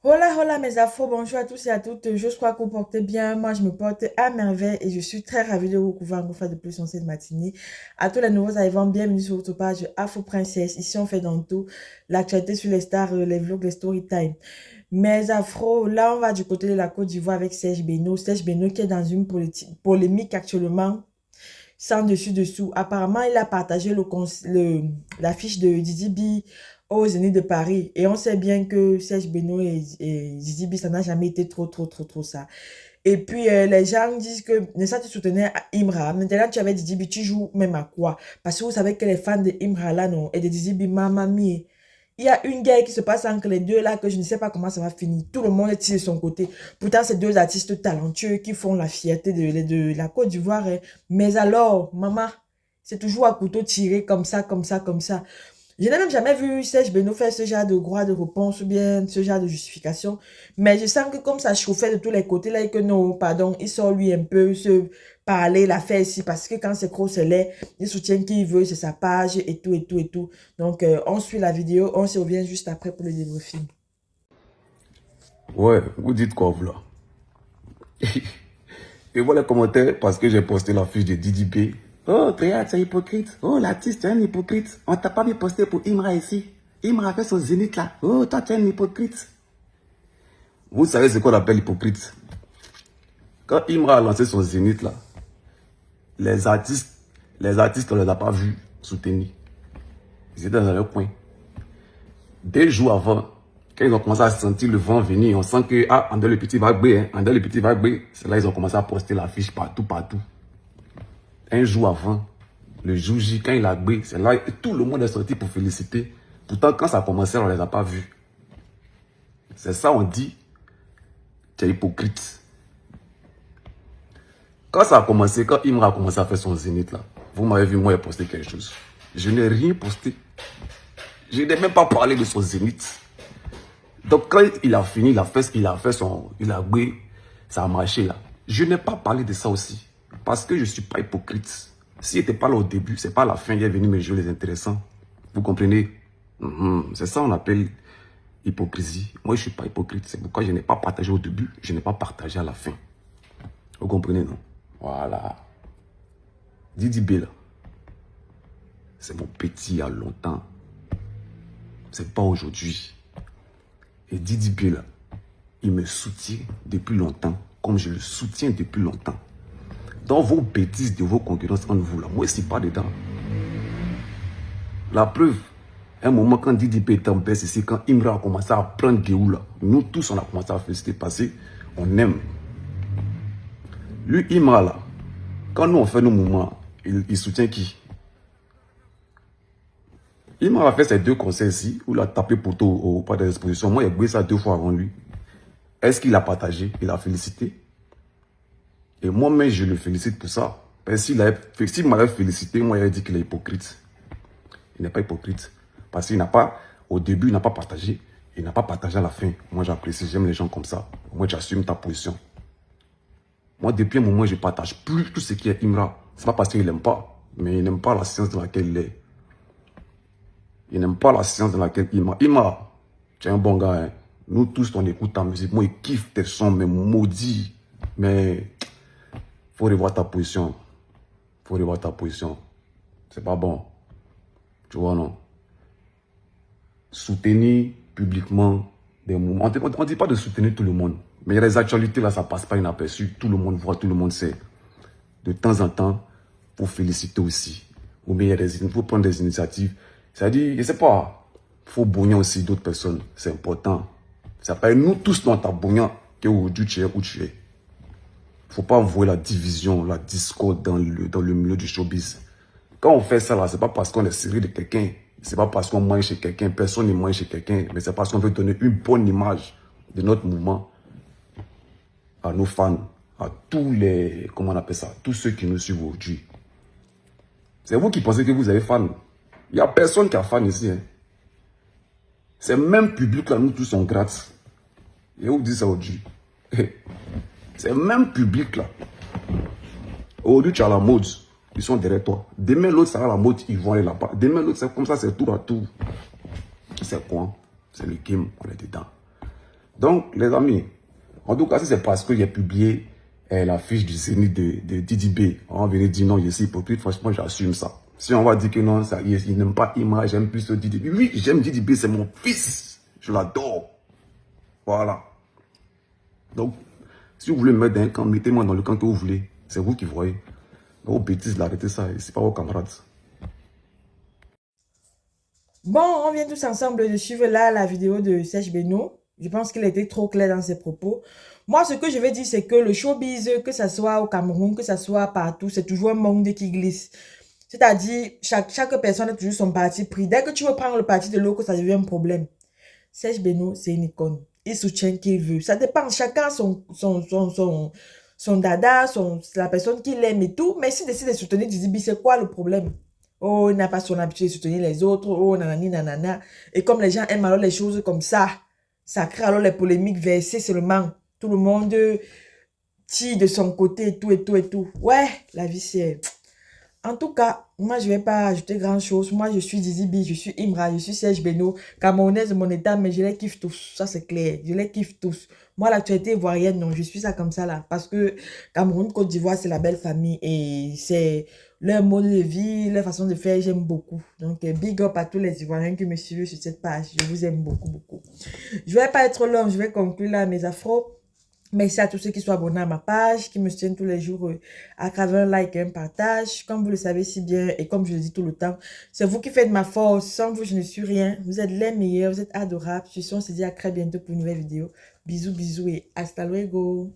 Hola, hola mes afros, bonjour à tous et à toutes. Je crois que vous portez bien. Moi, je me porte à merveille et je suis très ravie de vous retrouver encore une fois de plus en cette matinée. À tous les nouveaux arrivants, bienvenue sur votre page Afro Princesse. Ici, on fait dans tout l'actualité sur les stars, les vlogs, les story time. Mes afros, là, on va du côté de la Côte d'Ivoire avec Serge Beno. Serge Beno qui est dans une polémique actuellement sans dessus-dessous. Apparemment, il a partagé l'affiche de Didi B au Zénith de Paris. Et on sait bien que Serge Beno et Didi B, ça n'a jamais été trop ça. Et puis, les gens disent que Nessa, tu soutenais Imra. Maintenant, tu avais Didi B, tu joues même à quoi? Parce que vous savez que les fans de Imra, là, non, et de Didi B, mamma mia. Il y a une guerre qui se passe entre les deux là que je ne sais pas comment ça va finir. Tout le monde est de son côté. Pourtant, c'est deux artistes talentueux qui font la fierté de la Côte d'Ivoire, hein. Mais alors, maman, c'est toujours à couteau tiré comme ça, comme ça, comme ça. Je n'ai même jamais vu Serge Beno faire ce genre de droit de réponse ou bien ce genre de justification. Mais je sens que comme ça chauffait de tous les côtés, là, et que non, pardon, il sort lui un peu se parler, la faire ici, parce que quand c'est gros, c'est laid, il soutient qui il veut, c'est sa page et tout, et tout, et tout. Donc, on suit la vidéo, on se revient juste après pour le débriefing. Ouais, vous dites quoi, vous là? Et voilà les commentaires parce que j'ai posté la fiche de Didi B. Oh, Théa, tu es hypocrite. Oh, l'artiste, tu es un hypocrite. On t'a pas mis posté pour Imra ici. Imra a fait son zénith là. Oh, toi, tu es un hypocrite. Vous savez ce qu'on appelle hypocrite? Quand Imra a lancé son zénith là, les artistes, on les a pas vus soutenir. Ils étaient dans leur coin. 2 jours avant, quand ils ont commencé à sentir le vent venir, on sent que, ah, André le petit va gbé, hein, André le petit va gbé. C'est là ils ont commencé à poster l'affiche partout, partout. Un jour avant, le jour J, quand il a gbé, c'est là tout le monde est sorti pour féliciter. Pourtant, quand ça a commencé, on ne les a pas vus. C'est ça, on dit, tu es hypocrite. Quand ça a commencé, quand Imra a commencé à faire son zénith là, vous m'avez vu, moi, j'ai posté quelque chose. Je n'ai rien posté. Je n'ai même pas parlé de son zénith. Donc, quand il a fini, il a fait ce qu'il a fait, il a gbé, ça a marché là. Je n'ai pas parlé de ça aussi. Parce que je ne suis pas hypocrite. S'il n'était pas là au début, c'est pas à la fin, il est venu me jouer les intéressants. Vous comprenez? C'est ça qu'on appelle hypocrisie. Moi, je ne suis pas hypocrite. C'est pourquoi je n'ai pas partagé au début, je n'ai pas partagé à la fin. Vous comprenez, non? Voilà. Didi B, là, c'est mon petit il y a longtemps. C'est pas aujourd'hui. Et Didi B, là, il me soutient depuis longtemps, comme je le soutiens depuis longtemps. Dans vos bêtises de vos concurrences entre vous, là, moi, je ne suis pas dedans. La preuve, un moment, quand Didi B était en baisse ici, quand Imra a commencé à prendre Guéou, là, nous tous, on a commencé à féliciter parce qu'on aime. Lui, Imra, là, quand nous, on fait nos mouvements, il soutient qui? Imra a fait ses 2 concerts ici, où il a tapé poteau au pas des expositions. Moi, il a joué ça 2 fois avant lui. Est-ce qu'il a partagé? Il a félicité. Et moi-même, je le félicite pour ça. Parce que s'il m'avait félicité, moi, il a dit qu'il est hypocrite. Il n'est pas hypocrite. Parce qu'il n'a pas, au début, il n'a pas partagé. Il n'a pas partagé à la fin. Moi, j'apprécie, j'aime les gens comme ça. Moi, j'assume ta position. Moi, depuis un moment, je ne partage plus tout ce qui est Imra. Ce n'est pas parce qu'il n'aime pas, mais il n'aime pas la science dans laquelle il est. Il n'aime pas la science dans laquelle Imra. Imra, tu es un bon gars. Hein. Nous tous, on écoute ta musique. Moi, il kiffe tes sons, mais maudit. Mais faut revoir ta position. Faut revoir ta position. C'est pas bon. Tu vois, non? Soutenir publiquement des mouvements. On ne dit pas de soutenir tout le monde. Mais les actualités, là, ça passe pas inaperçu. Tout le monde voit, tout le monde sait. De temps en temps, pour féliciter aussi. Ou bien il faut prendre des initiatives. C'est-à-dire, je ne sais pas, il faut bouillir aussi d'autres personnes. C'est important. Ça pas nous tous dans ta bouillant qu'aujourd'hui tu es où tu es. Il ne faut pas envoyer la division, la discorde dans le milieu du showbiz. Quand on fait ça, là, ce n'est pas parce qu'on est serré de quelqu'un. Ce n'est pas parce qu'on mange chez quelqu'un. Personne ne mange chez quelqu'un. Mais c'est parce qu'on veut donner une bonne image de notre mouvement à nos fans, à tous les, comment on appelle ça, tous ceux qui nous suivent aujourd'hui. C'est vous qui pensez que vous avez fan. Il n'y a personne qui a fan ici. Hein. C'est même public là, nous tous on gratte. Et vous dites ça aujourd'hui. C'est même public là. Aujourd'hui, tu as la mode. Ils sont derrière toi. Demain, l'autre sera la mode, ils vont aller là-bas. Demain, l'autre, c'est comme ça, c'est tour à tour. C'est quoi? C'est le game, on est dedans. Donc, les amis, en tout cas, si c'est parce que j'ai publié la fiche du Zénith de Didi B, on va venir dire non, je suis hypocrite, franchement, j'assume ça. Si on va dire que non, ça, il n'aime pas Imra, j'aime plus Didi B. Oui, j'aime Didi B, c'est mon fils. Je l'adore. Voilà. Donc, si vous voulez me mettre dans un camp, mettez-moi dans le camp que vous voulez. C'est vous qui voyez. Vos bêtises, là, arrêtez ça. C'est pas vos camarades. Bon, on vient tous ensemble de suivre là la vidéo de Serge Beno. Je pense qu'il était trop clair dans ses propos. Moi, ce que je vais dire, c'est que le showbiz, que ça soit au Cameroun, que ça soit partout, c'est toujours un monde qui glisse. C'est-à-dire, chaque personne a toujours son parti pris. Dès que tu veux prendre le parti de l'autre, ça devient un problème. Serge Beno, c'est une icône. Il soutient qui il veut. Ça dépend. Chacun son dada, la personne qu'il aime et tout. Mais s'il décide de soutenir Didi B, c'est quoi le problème? Oh, il n'a pas son habitude de soutenir les autres. Oh, nanani, nanana. Et comme les gens aiment alors les choses comme ça crée alors les polémiques versées seulement. Tout le monde tire de son côté et tout, et tout, et tout. Ouais, la vie, c'est... En tout cas, moi, je ne vais pas ajouter grand-chose. Moi, je suis Didi B, je suis Imra, je suis Serge Beno, camerounaise de mon état, mais je les kiffe tous. Ça, c'est clair. Je les kiffe tous. Moi, l'actualité ivoirienne, non, je suis ça comme ça, là. Parce que Cameroun, Côte d'Ivoire, c'est la belle famille. Et c'est leur mode de vie, leur façon de faire, j'aime beaucoup. Donc, big up à tous les Ivoiriens qui me suivent sur cette page. Je vous aime beaucoup, beaucoup. Je ne vais pas être long, je vais conclure là mes afros. Merci à tous ceux qui sont abonnés à ma page, qui me soutiennent tous les jours à travers un like et un partage. Comme vous le savez si bien et comme je le dis tout le temps, c'est vous qui faites ma force. Sans vous, je ne suis rien. Vous êtes les meilleurs, vous êtes adorables. Je suis on se dit à très bientôt pour une nouvelle vidéo. Bisous, bisous et hasta luego.